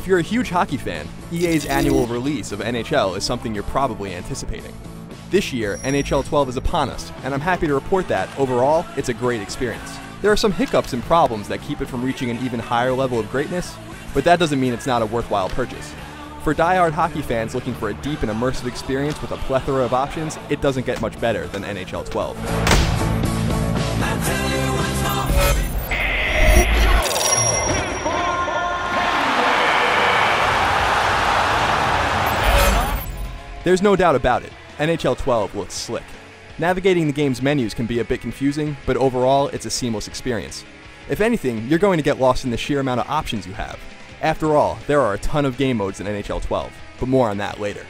If you're a huge hockey fan, EA's annual release of NHL is something you're probably anticipating. This year, NHL 12 is upon us, and I'm happy to report that, overall, it's a great experience. There are some hiccups and problems that keep it from reaching an even higher level of greatness, but that doesn't mean it's not a worthwhile purchase. For die-hard hockey fans looking for a deep and immersive experience with a plethora of options, it doesn't get much better than NHL 12. There's no doubt about it, NHL 12 looks slick. Navigating the game's menus can be a bit confusing, but overall, it's a seamless experience. If anything, you're going to get lost in the sheer amount of options you have. After all, there are a ton of game modes in NHL 12, but more on that later.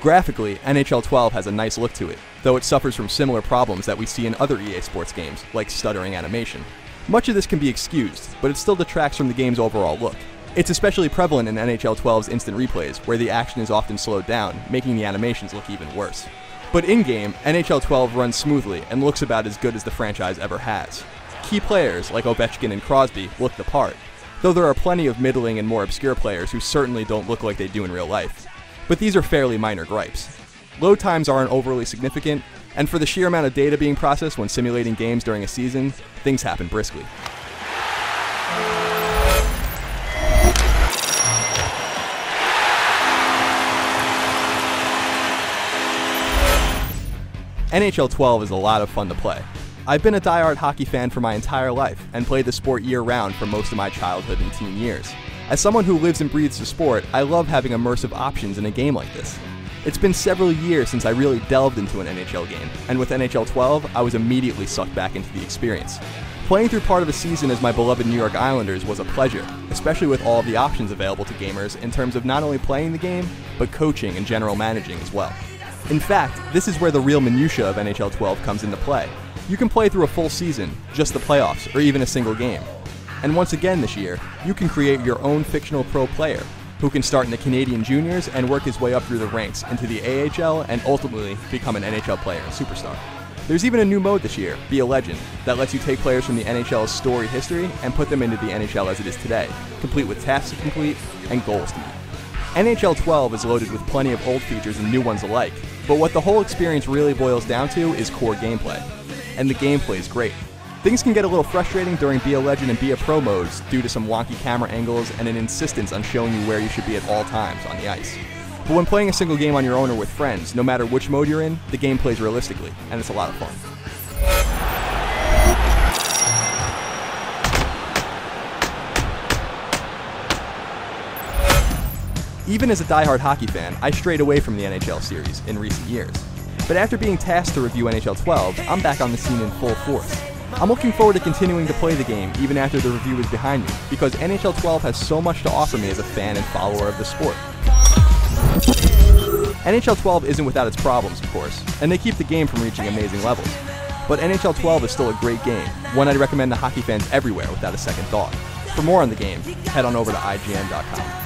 Graphically, NHL 12 has a nice look to it, though it suffers from similar problems that we see in other EA Sports games, like stuttering animation. Much of this can be excused, but it still detracts from the game's overall look. It's especially prevalent in NHL 12's instant replays, where the action is often slowed down, making the animations look even worse. But in-game, NHL 12 runs smoothly and looks about as good as the franchise ever has. Key players, like Ovechkin and Crosby, look the part, though there are plenty of middling and more obscure players who certainly don't look like they do in real life. But these are fairly minor gripes. Load times aren't overly significant, and for the sheer amount of data being processed when simulating games during a season, things happen briskly. NHL 12 is a lot of fun to play. I've been a die-hard hockey fan for my entire life and played the sport year-round for most of my childhood and teen years. As someone who lives and breathes the sport, I love having immersive options in a game like this. It's been several years since I really delved into an NHL game, and with NHL 12, I was immediately sucked back into the experience. Playing through part of a season as my beloved New York Islanders was a pleasure, especially with all of the options available to gamers in terms of not only playing the game, but coaching and general managing as well. In fact, this is where the real minutia of NHL 12 comes into play. You can play through a full season, just the playoffs, or even a single game. And once again this year, you can create your own fictional pro player, who can start in the Canadian juniors and work his way up through the ranks into the AHL and ultimately become an NHL player and superstar. There's even a new mode this year, Be a Legend, that lets you take players from the NHL's storied history and put them into the NHL as it is today, complete with tasks to complete and goals to meet. NHL 12 is loaded with plenty of old features and new ones alike, but what the whole experience really boils down to is core gameplay. And the gameplay is great. Things can get a little frustrating during Be a Legend and Be a Pro modes due to some wonky camera angles and an insistence on showing you where you should be at all times on the ice. But when playing a single game on your own or with friends, no matter which mode you're in, the game plays realistically, and it's a lot of fun. Even as a die-hard hockey fan, I strayed away from the NHL series in recent years. But after being tasked to review NHL 12, I'm back on the scene in full force. I'm looking forward to continuing to play the game even after the review is behind me, because NHL 12 has so much to offer me as a fan and follower of the sport. NHL 12 isn't without its problems, of course, and they keep the game from reaching amazing levels. But NHL 12 is still a great game, one I'd recommend to hockey fans everywhere without a second thought. For more on the game, head on over to IGN.com.